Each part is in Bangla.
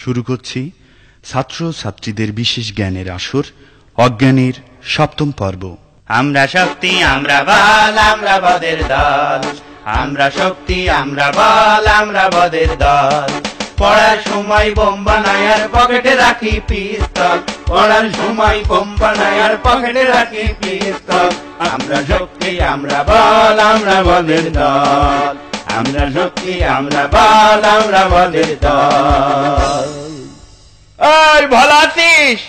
শুরু করছি ছাত্র ছাত্রীদের বিশেষ জ্ঞানের আসর অজ্ঞানের ৭ম পর্ব। আমরা শক্তি আমরা বল আমরা বদের দল, আমরা শক্তি আমরা বল আমরা বদের দল। পড়ার সময় বোম বানাই আর পকেটে রাখি পিস্তল, পড়ার সময় বোম বানাই আর পকেটে রাখি পিস্তল। আমরা শক্তি আমরা বল আমরা বদের দল, আমরা শক্তি আমরা বল আমরা বদের দল। এই ভালো আছিস?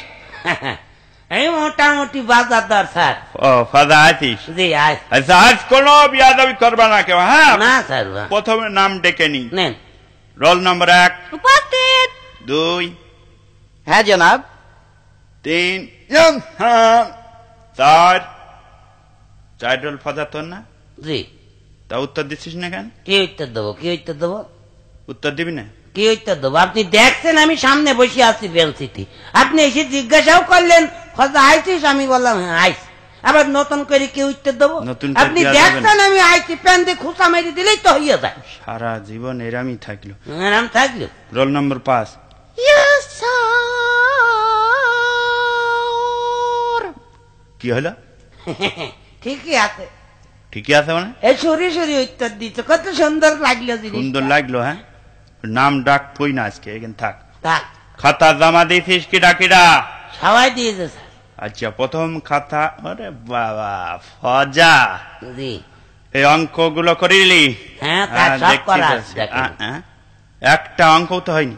এই মোটামুটি বাজারদার স্যার। ও ফাদা আছিস? জি আজ। আচ্ছা আজ কোনো বিয়াদবি করবা না কেউ? হ্যাঁ না স্যার। প্রথমে নাম ডেকে নি। নেন। রোল নম্বর 1 উপস্থিত। 2 হ্যাঁ জনাব। 3 4 4 রোল ফাদা তোর না? জি। তা উত্তর দিচ্ছিস না কেন? কি উত্তর দেবো? কি উত্তর দেবো? উত্তর দিবি না? কি উত্তর দেবো? আপনি দেখছেন আমি সামনে বসে আছি বেঞ্চিতে, আপনি এসে জিজ্ঞাসাও করলেন ফজা আইছিস, আমি বললাম হ্যাঁ আইছি। আবার নতুন করে কি উত্তর দেবো? আপনি দেখছেন আমি আইছি, প্যান দিয়ে খুঁচা মেরে দিলেই তো হইয়া যায়। সারা জীবন এরামই থাকলো। এরাম থাকলো। রোল নম্বর 5 কি হলো? ঠিকই আছে। ঠিকই আছে মানে? এই সরি সরি উত্তর দিচ্ছ, কত সুন্দর লাগলো জিনিস। সুন্দর লাগলো। হ্যাঁ নাম ডাক কই না আজকে, এখানে থাক। থাক। খাতা জমা দিয়েছিস কিডা কিডা? সবাই দিয়েছে স্যার। আচ্ছা প্রথম খাতা। আরে বাবা ফজা, জি। এই অঙ্কগুলো করিলি? হ্যাঁ সব করা আছে। একটা অঙ্ক তো হয়নি।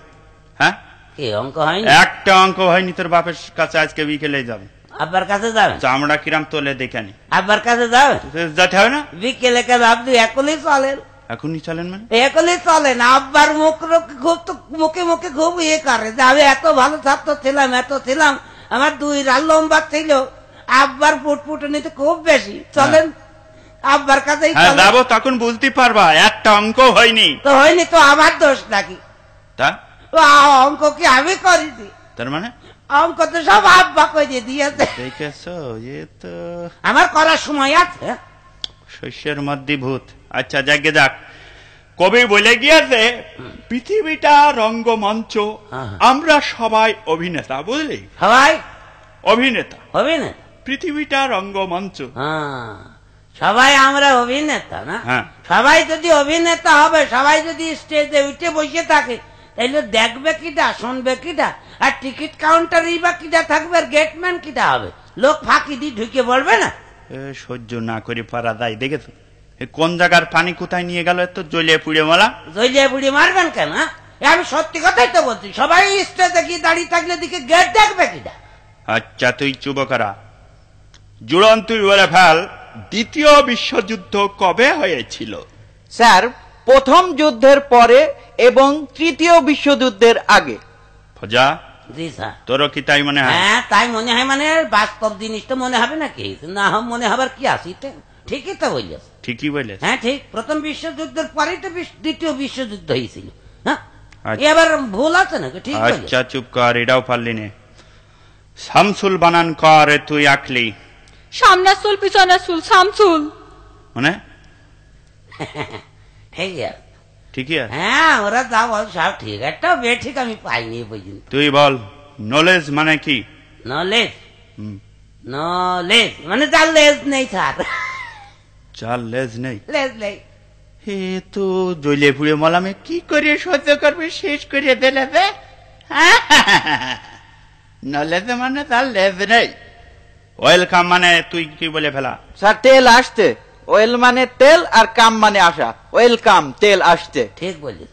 হ্যাঁ কি অঙ্ক হয়নি? একটা অঙ্ক হয়নি। তোর বাপের কাছে আজকে বিকেলে যাবে। আব্বার কাছে যাবে? চামড়া কিরাম তোলে দেখে নি। আব্বার কাছে যাবে? যেতে হবে না? বিকেলে কাজ আপনি একলেই চলেন? এখনই চলেন মানে? একলেই চলেন। আব্বার মুখ খুব তো মুখে মুখে খুব ইয়ে করে যে আমি এত ভালো ছাত্র ছিলাম, এত ছিলাম, আমার 2 রাত লম্বা ছিল। আব্বার ফুটফুটনিতে খুব বেশি। চলেন আব্বার কাছেই যাবো, তখন বুঝতে পারবা একটা অঙ্ক হয়নি। তো হয়নি তো আমার দোষ নাকি? তা অঙ্ক কি আমি করিনি? তার মানে অঙ্ক তো সব আব্বা করে দিয়েছে। দেখেছো, এ তো আমার করার সময় আছে। শস্যের মধ্যে ভূত। আচ্ছা যাকে যাক, কবি বলে গিয়েছে পৃথিবীটা রঙ্গমঞ্চ, আমরা সবাই অভিনেতা। বুঝলি? সবাই অভিনেতা। অভিনেতা? পৃথিবীটা রঙ্গমঞ্চ। সবাই আমরা অভিনেতা না? সবাই যদি অভিনেতা হবে, সবাই যদি স্টেজে উঠে বসে থাকে, তাইলে দেখবে কিটা, শুনবে কিটা, আর টিকিট কাউন্টারই বা কিটা থাকবে, আর গেটম্যান কিটা হবে? লোক ফাঁকি দিয়ে ঢুকে পড়বে না? সহ্য না করে পারা যায়। দেখেছো কোন জায়গার পানি কোথায় নিয়ে গেল? এত জ্বলিয়ে পুড়ে মারা। জ্বলিয়ে পুড়ে মারবেন কেন? আমি সত্যি কথাই তো বলছি। সবাই স্টেজে গিয়ে দাঁড়িয়ে থাকলে দিকে গেট দেখবে কিটা? আচ্ছা তুই চুপ করা। জুড়ন তুই বলে ফেল, দ্বিতীয় বিশ্বযুদ্ধ কবে হয়েছিল? স্যার প্রথম যুদ্ধের পরে এবং তৃতীয় বিশ্বযুদ্ধের আগে। ফজা? জি স্যার। তোরও কি তাই মনে হয়? হ্যাঁ তাই মনে হয়। মানে বাস্তব জিনিস তো মনে হবে নাকি? না মনে হবার কি আছে? ঠিকই তো বললেন। ঠিকই বললেন। হ্যাঁ ঠিক। প্রথম বিশ্বযুদ্ধের পরেই তো দ্বিতীয় বিশ্বযুদ্ধ হয়েছিল। হ্যাঁ এবার ভুল আছে নাকি? ঠিক। আচ্ছা চুপ কর, এটাও পারলি নে। শামসুল বানান কর তুই আঁকলি। সামনের চুল পিছনের চুল শামসুল। মানে ঠিকই আছে। হ্যাঁ ওরা যা বল সব ঠিক। একটা বে ঠিক আমি পাইনি পর্যন্ত। তুই বল নলেজ মানে কি? নলেজ? নলেজ মানে যার লেজ নেই স্যার। যার লেজ নেই? লেজ নেই। হে তো জ্বলে পুড়ে মলামে কি করে সহ্য করবে? শেষ করে দিলে নলেজ মানে তার লেজ নেই। ওয়েলকাম মানে তুই কি বলে ফেলা? স্যার তেল আসতে। ওয়েল মানে তেল আর কাম মানে আসা। ওয়েলকাম তেল আসতে। ঠিক বলি।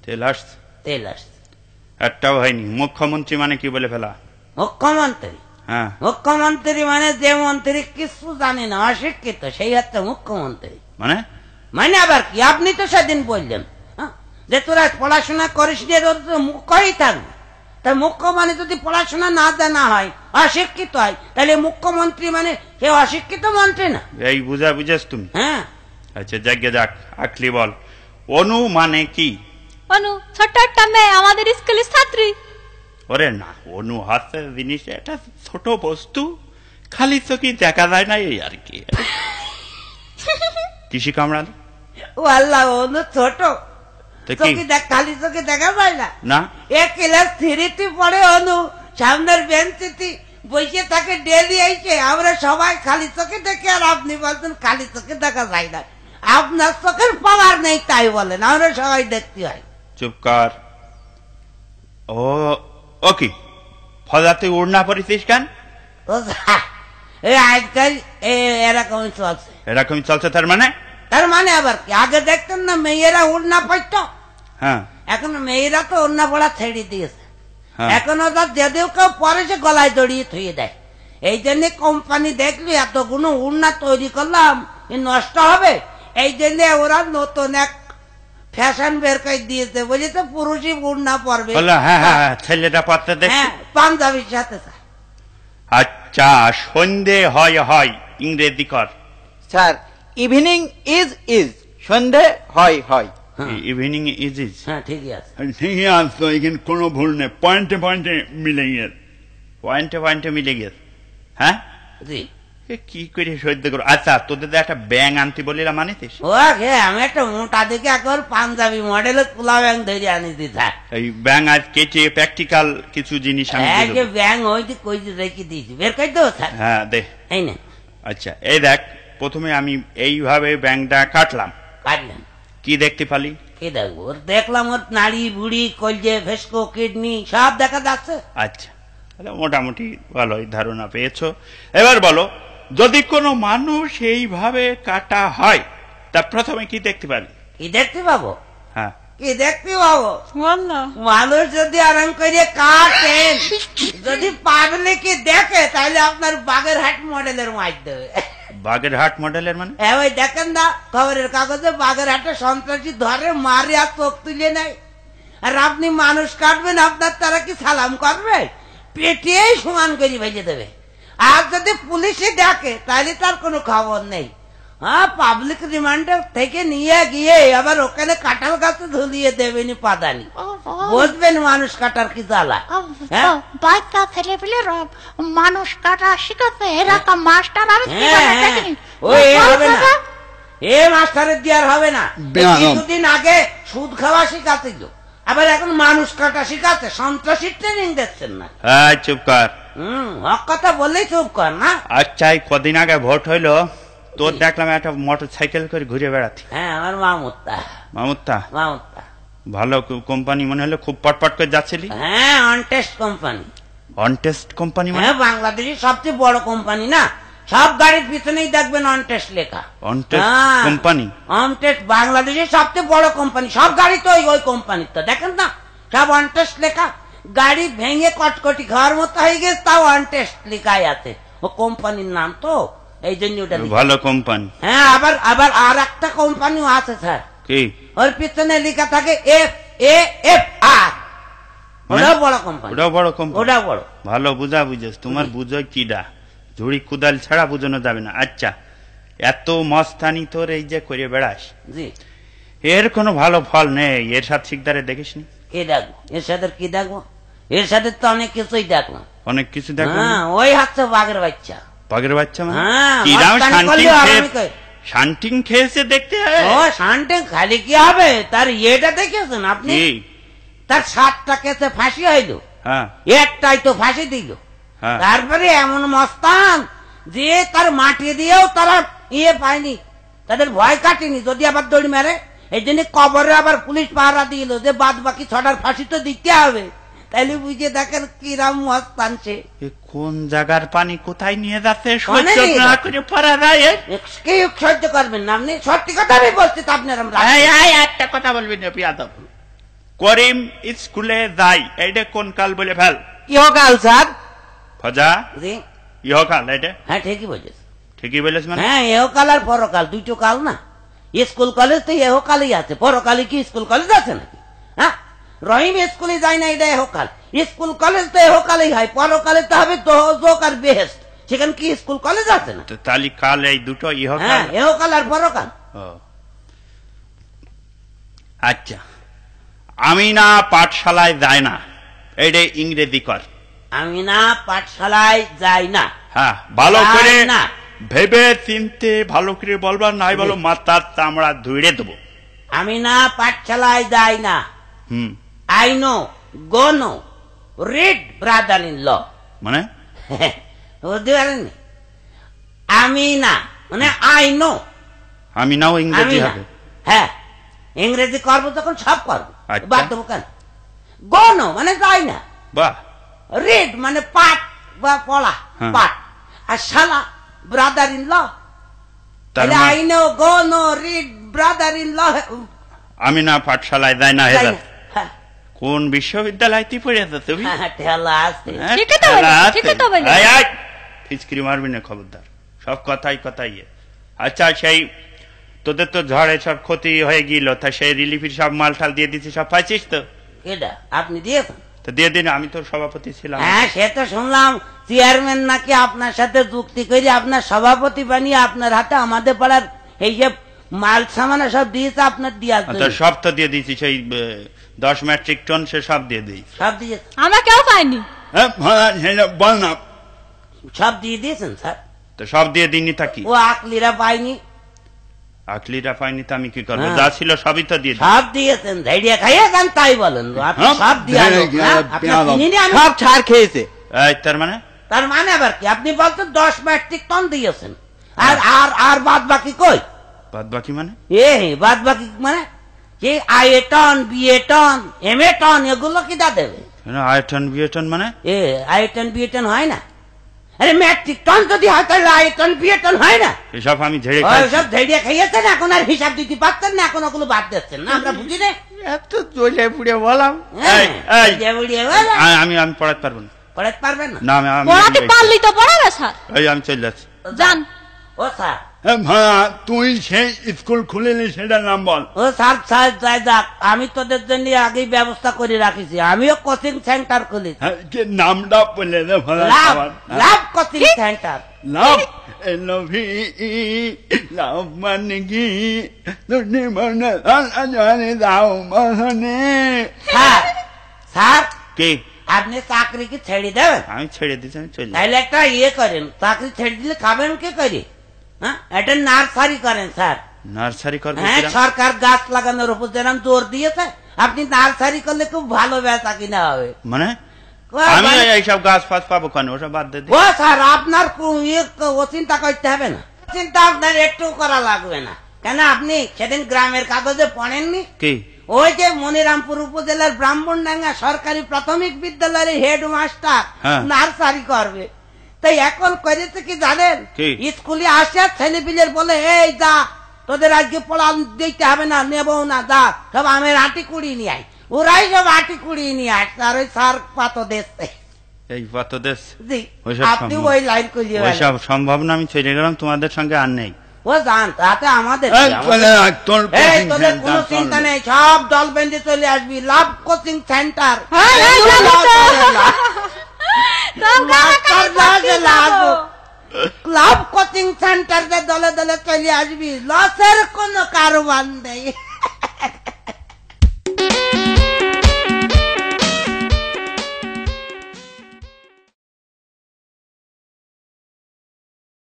তেল আসছে? তেল আসছে। একটাও হয়নি। মুখ্যমন্ত্রী মানে কি বলে ফেলা? মুখ্যমন্ত্রী? হ্যাঁ মুখ্যমন্ত্রী মানে যে মন্ত্রী কিছু জানে না, অশিক্ষিত, সেই হচ্ছে মুখ্যমন্ত্রী। মানে? মানে আবার কি? আপনি তো সেদিন বললেন যে তোরা পড়াশোনা করিস নি, মুখ্যই থাকবে। তাই মুখ্য মানে যদি পড়াশোনা না জানা হয়, অশিক্ষিত হয়, তাহলে মুখ্যমন্ত্রী মানে সে অশিক্ষিত মন্ত্রী না? এই বুঝেছ তুমি? হ্যাঁ। আচ্ছা যাকে যাক, আঁকলি বল অনু মানে কি? অনু ছোট্ট একটা মেয়ে, আমাদের স্কুলের ছাত্রী। ওরে না, অনু হাতে জিনিস এটা ছোট বস্তু, খালি চোখে দেখা যায় না, এই আর কি। কৃষি কামড়াল? ও আল্লাহ, অনু ছোট? চোখে দেখ, খালি চোখে দেখা যায় না। না এক ক্লাস 3 পড়ে অনু, সামনের বেঞ্চিতে বসে থাকে ডেলি এসে, আমরা সবাই খালি চোখে দেখি, আর আপনি বলছেন খালি চোখে দেখা যায় না। আপনার চোখের পাওয়ার নেই তাই বলেন, আমরা সবাই দেখতে হয়। চুপ কর। ও ওকে, ফজাতে উড়না পরিছিস কেন? আজকাল এরকমই চলছে। এরকমই চলছে তার মানে? তার মানে আবার কি, আগে দেখতেন না মেয়েরা উড়না পড়ত, হ্যাঁ এখন মেয়েরা তো উড়না পড়া ছেড়ে দিয়েছে। হ্যাঁ। এখন ওদের যদিও কেউ পরে সে গলায় দড়িয়ে থুয়ে দেয়। এই জন্য কোম্পানি দেখলি এতগুলো উড়না তৈরি করলাম, নষ্ট হবে, এই জন্য ওরা নতুন এক ফ্যাশন বের করে দিয়েছে, বুঝলি তো, পুরুষই উড়না পরবে। হ্যাঁ হ্যাঁ, ছেলেটা পড়তে দেখছি। হ্যাঁ, পাঞ্জাবির সাথে। আচ্ছা, সন্ধে হয় হয় ইংরেজি কর। স্যার, ইভিনিং ইজ ইজ, সন্ধে হয় হয়। ইভিনিং ইজ ইজ, হ্যাঁ ঠিকই আছে। ঠিকই আছে, এখানে কোনো ভুল নেই, পয়েন্টে পয়েন্টে মিলে গিয়েছে, পয়েন্টে পয়েন্টে মিলে গিয়েছে। হ্যাঁ জি, কি করে সহ্য করো? আচ্ছা, তোদের একটা ব্যাং আনতে বলিলাম, মানিতিস? ও আমি একটা মোটা দেখে একবার পাঞ্জাবি মডেলের পোলা ব্যাং ধরে আনি দিতা। এই ব্যাং আজ কেটে প্র্যাকটিক্যাল কিছু জিনিস আমি দিয়ে দেবো। ব্যাং ওই যে কই রেখে দিয়েছি, বের করে দেবো স্যার। হ্যাঁ দে। এই না, আচ্ছা এই দেখ, প্রথমে আমি এইভাবে ব্যাংটা কাটলাম, কাটলেন, কি দেখতে পালি? কি দেখবো? ওর দেখলাম ওর নাড়ি বুড়ি কলজে ভেস্কো কিডনি সব দেখা যাচ্ছে। আচ্ছা, তাহলে মোটামুটি ভালোই ধারণা পেয়েছো। এবার বলো, যদি কোনো মানুষ এইভাবে কাটা হয়, তা প্রথমে কি দেখতে পারি? কি দেখতে পাবো? হ্যাঁ, কি দেখতে পাবো? বললো মানুষ যদি আরাম করে কাটেন, যদি পাবলিকে দেখে, তাহলে আপনার বাগেরহাট মডেলের মার দেবে। বাগেরহাট মডেলের মানে? হ্যাঁ, ওই দেখেন না খবরের কাগজে, বাগেরহাটে সন্ত্রাসী ধরে মারে আর চোখ তুলে নেয়, আর আপনি মানুষ কাটবেন, আপনার তারা কি সালাম করবে? পেটিয়েই সমান করে ভেজে দেবে। আর যদি পুলিশে ডাকে, তাহলে তার কোনো খবর নেই। হ্যাঁ, পাবলিক রিমান্ডে থেকে নিয়ে গিয়ে আবার ওখানে কাঁঠাল গাছে ঝুলিয়ে দেবেনি পাদানি, বুঝবেন মানুষ কাটার কি জ্বালা। বাচ্চা ছেলে পেলে মানুষ কাটা শিখাচ্ছে, এরকম মাস্টার আর হবে না, এ মাস্টারের দিয়ে আর হবে না। কিছুদিন আগে সুদ খাওয়া শিখাচ্ছিল, আবার এখন মানুষ কাটা শিখাচ্ছে, সন্ত্রাসী ট্রেনিং দিচ্ছেন না। হ্যাঁ, চুপ কর। হক কথা বললেই চুপ কর না। আচ্ছা, কদিন আগে ভোট হইলো, তোর দেখলাম একটা মোটর সাইকেল করে ঘুরে বেড়াচ্ছি। হ্যাঁ, আমার মামুত্তা। মামুত্তা? মামুত্তা ভালো কোম্পানি মনে হলো, খুব পটপট করে যাচ্ছিলি। হ্যাঁ, অনটেস্ট কোম্পানি। অনটেস্ট কোম্পানি মানে? হ্যাঁ, বাংলাদেশের সবচেয়ে বড় কোম্পানি না, সব গাড়ির পিছনেই দেখবেন অনটেস্ট লেখা। On test company? অনটেস্ট বাংলাদেশের সবচেয়ে বড় কোম্পানি, সব গাড়ি তো ওই কোম্পানির, তো দেখেন না সব অনটেস্ট লেখা। গাড়ি ভেঙে কটকটি খাওয়ার মতো হয়ে গেছে, তাও অনটেস্ট লেখাই আছে, ও কোম্পানির নাম তো, এই জন্য ওটা ভালো কোম্পানি। হ্যাঁ, আবার আর একটা কোম্পানিও আছে স্যার, কি? ওর পিছনে লেখা থাকে FAFR, ওটাও বড় কোম্পানি। ওটাও বড় কোম্পানি? ওটাও বড়। ভালো বুঝা বুঝেছ, তোমার বুঝো কিডা, ঝুড়ি কুদাল ছাড়া বুঝানো যাবে না। আচ্ছা, এত মস্তানি তোর এই যে করে বেড়াস, জি, এর কোনো ভালো ফল নেই। এর সাথে শিকদারে দেখিস নি? কি দেখবো এর সাথে? কি দেখবো এর সাথে? তো অনেক কিছুই দেখলাম। অনেক কিছু দেখো? হ্যাঁ, ওই হচ্ছে বাঘের বাচ্চা। বাঘের বাচ্চা মানে? হ্যাঁ, শান্টিং খেয়েছে দেখতে। ও শান্টিং খালি কি হবে, তার ইয়েটা দেখেছেন আপনি? তার 7টা কেসে ফাঁসি হইল, একটাই তো ফাঁসি দিল। তারপরে এমন মস্তান যে তার মাটি দিয়েও তারা ইয়ে পায়নি, তাদের ভয় কাটেনি যদি আবার দড়ি মারে। এই জন্য কবরে আবার পুলিশ পাহারা দিল যে বাদ বাকি 6টার ফাঁসি তো দিতে হবে। তাইলে বুঝে দেখেন কিরাম মস্তান সে। কোন জায়গার পানি কোথায় নিয়ে যাচ্ছে সহ্য না করে পারা যায়? কি সহ্য করবেন না আপনি? সত্যি কথা আমি বলছি তো আপনার। একটা কথা বলবেন না পিয়াদব। করিম স্কুলে যাই, এইটা কোন কাল বলে ফেল? ইহকাল স্যার। ফজা? জি, ইহকাল এটা? হ্যাঁ ঠিকই বলেছ। ঠিকই বলেছ মানে? হ্যাঁ, ইহকাল আর পরকাল দুটো কাল না। স্কুল কলেজ তো ইহকালই আছে, পরকালে কি স্কুল কলেজ আছে নাকি? হ্যাঁ, রহিম স্কুলে যায় না, এটা ইহকাল। স্কুল কলেজ তো ইহকালেই হয়, পরকালে তো হবে দোজক আর বেহেশত, সেখানে কি স্কুল কলেজ আছে না? তাহলে কাল এই দুটো ইহকাল? হ্যাঁ, ইহকাল আর পরকাল। আচ্ছা, আমি না পাঠশালায় যায় না, এইটা ইংরেজি কর। আমি না পাঠশালায় যাই না। হ্যাঁ, ভালো করে ভেবে চিনতে ভালো করে বলবার, নাই বলো মাথার চামড়া ধুইড়ে দেবো। আমি না পাঠশালায় যাই না। Hmm, I know, go no, read brother in law. মানে বুঝতে পারেননি? আমি না মানে আই নো। আমি নাও আমি ইংরেজি না, হবে। হ্যাঁ ইংরেজি করবো তখন সব করবো, আচ্ছা। বাদ দেবো কেন? গো নো মানে যাই না, বাহ, রিড মানে পাঠ বা পড়া, হ্যাঁ। পাঠ, আর শালা ব্রাদার ইন ল। তার মানে I know, go no, read brother in law. আমি না পাঠশালায় যাই না হেজাত। কোন বিশ্ববিদ্যালয়তে পড়েছো তুমি? ঠেলা আছে। হ্যাঁ, ঠিকই তো খেলা বলেছো, আছে। ঠিকই তো বলেছো। আয়, আয়, ফিচকিরি মারবি না, খবরদার। সব কথাই কথাই। আচ্ছা, সেই তোদের তো ঝড়ে সব ক্ষতি হয়ে গেল, তা সেই রিলিফের সব মাল টাল দিয়ে দিচ্ছি, সব পাইছিস তো? এটা আপনি দিয়েছেন? তো দিয়ে দিন, আমি তো সভাপতি ছিলাম। হ্যাঁ সে তো শুনলাম চেয়ারম্যান নাকি আপনার সাথে যুক্তি করে আপনার সভাপতি বানিয়ে আপনার হাতে আমাদের পাড়ার এই যে মাল সামানা সব দিয়েছে আপনার দিয়া তো সব তো দিয়ে দিচ্ছি, সেই 10 মেট্রিক টন সে সব দিয়ে দিই। সব দিয়েছে? আমরা কেউ পাইনি। বল না। সব দিয়ে দিয়েছেন স্যার? তো সব দিয়ে দিনই থাকি। ও আকলিরা পাইনি? আকলিরা পাইনি তো আমি কি করবো? হ্যাঁ। যা ছিল সবই তো দিয়ে দিই। সব দিয়েছেন, ধৈর্য খাইয়ে যান তাই বলেন। আপনি হ্যাঁ, সব দিয়ে সব ছাড় খেয়েছে। এই, তার মানে তার মানে আবার কি? আপনি বলতেন 10 মেট্রিক টন দিয়েছেন, আর আর আর বাদ বাকি কই? বাদ বাকি মানে? বাদ বাকি মানে যে আইএ টন, বিএ টন, এমএ টন এগুলো কি দা দেবে? আয়টন বিয়েটন মানে? আইএ টন, বিএ টন হয় না? আরে মেট্রিক টন যদি হয় তাহলে আইএ টন, বিএ টন হয় না? এসব আমি ঝেড়ে সব ধৈর্য খাইয়েছেন, এখন আর হিসাব দিতে পারতেন না, এখন ওগুলো বাদ দিচ্ছেন না? আমরা বুঝি না। এত জ্বলে পুড়ে বললাম। আমি পড়াতে পারবো না। পড়াতে পারবেন না? না, আমি পড়াতে পারলি তো পড়াবে স্যার। আমি চলে যাচ্ছি। যান। ও স্যার, তুই সেই স্কুল খুলিনি, সেটার নাম বল। ও স্যার স্যার যাই যাক, আমি তোদের জন্য আগেই ব্যবস্থা করে রাখিছি। আমিও কোচিং সেন্টার খুলেছি, নামটা বললে লাভ লাভ কোচিং সেন্টার। লাভ লাভ মানে কি? স্যার স্যার কে? আপনি চাকরি কি ছেড়ে দেবেন? আমি ছেড়ে দিচ্ছি, আমি চলে তাহলে একটা ইয়ে করেন, চাকরি ছেড়ে দিলে খাবেন কে করে? হ্যাঁ, এটা নার্সারি করেন স্যার। নার্সারি করবো? হ্যাঁ, সরকার গাছ লাগানোর উপর যেরকম জোর দিয়েছে, আপনি নার্সারি করলে খুব ভালো বেচা কিনা হবে। মানে আমি এইসব গাছ ফাছ পাবো কেন? ওসব বাদ দিয়ে ও স্যার, আপনার ও চিন্তা করতে হবে না, চিন্তা আপনার একটু করা লাগবে না। কেন আপনি সেদিন গ্রামের কাগজে পড়েননি? কি? ওই যে মনিরামপুর উপজেলার ব্রাহ্মণডাঙ্গা সরকারি প্রাথমিক বিদ্যালয়ের হেডমাস্টার হ্যাঁ। নার্সারি করবে। তাই এখন করেছে কি জানেন? কি? স্কুলে আসে ছেলে পিলের বলে, এই যা, তোদের আজকে পড়া দিতে হবে না, নেবো না, যা সব আমের আটি কুড়িয়ে নিয়ে আয়। ওরাই সব আটি কুড়িয়ে নিয়ে আসছে, আর ওই সার পাতো দেখছে। এই পাত দেশ? জি, ওইসব আপনি সম্ভব। ওই লাইন করিয়ে ওইসব সম্ভব না, আমি ছেড়ে গেলাম, তোমাদের সঙ্গে আর নেই। ও জান, তাতে আমাদের এই, এই তোদের কোনো চিন্তা নেই, সব দল বেঁধে চলে আসবি। লাভ কোচিং সেন্টার। লাভ কোচিং সেন্টার দলে দলে চলে আসবি, লসের কোনো কারবার নেই।